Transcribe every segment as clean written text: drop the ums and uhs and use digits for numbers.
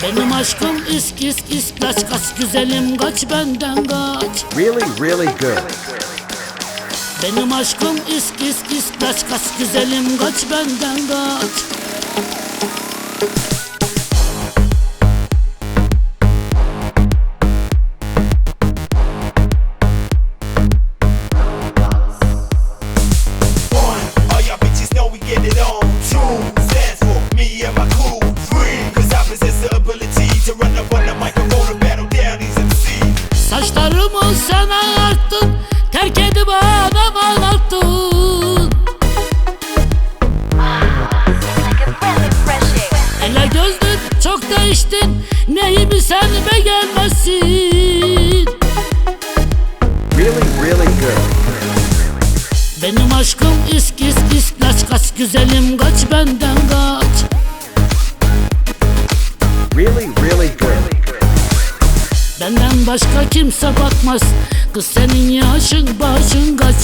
Benim aşkım isk isk isk kaç kaç güzelim kaç benden kaç. Really, really good. Benim aşkım isk isk isk kaç kaç güzelim kaç benden kaç. Saçlarımı sen ağarttın, terk edip adam ağlattın. Ele gözlün çok değiştin, neyimi sen beğenmezsin. Really, really good. Benim aşkım isk isk isk kaç kaç güzelim kaç benden kaç. Really, really good. Benden başka kimse bakmaz, kız senin yaşın başın kaç.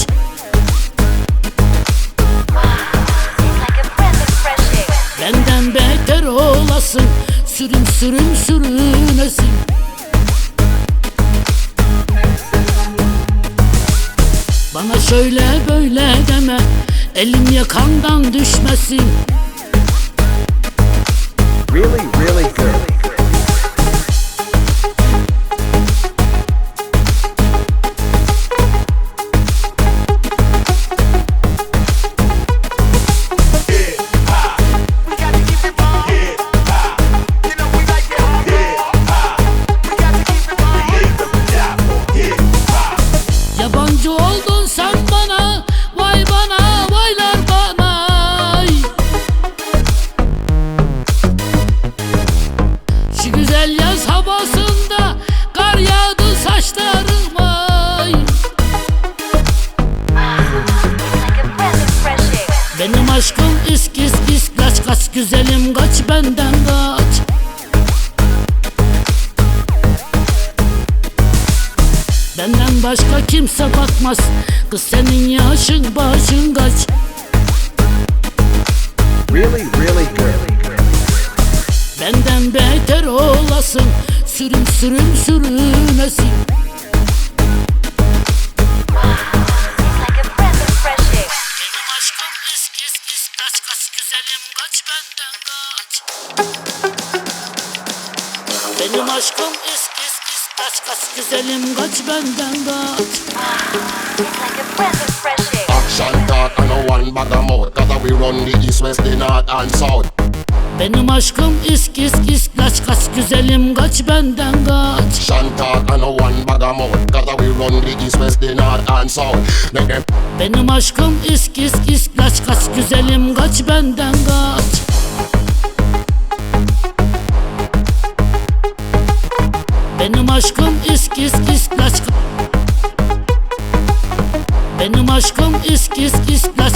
Benden beter olasın, sürüm sürüm sürünesin. Bana şöyle böyle deme, elim yakandan düşmesin. Really, really good. Yabancı oldun sen bana, vay bana, vaylar bana. Şu güzel yaz havasında kar yağdı saçlarıma. Benim aşkım isk isk isk kaç kaç güzelim kaç benden kaç. Benden başka kimse bakmaz, kız senin yaşın başın kaç. Really, really good. Benden beter olasın, sürüm sürüm sürünesin. Benim aşkım isk isk isk kaç kaç güzelim kaç benden kaç. Benim aşkım isk isk isk kaç kaç güzelim kaç benden kaç. Action talk and no one bag of mouth, 'cause we run the east, west, the north and south. Benim aşkım isk isk isk kaç kaç güzelim kaç benden kaç. Action talk and no one bag of mouth, 'cause we run the east, west, the north and south. Make them Benim aşkım isk isk isk kaç kaç güzelim kaç benden kaç. Benim aşkım isk isk isk kaç. Benim aşkım isk isk isk kaç.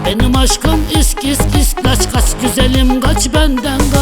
Benim aşkım isk isk isk kaç kaç güzelim kaç benden kaç.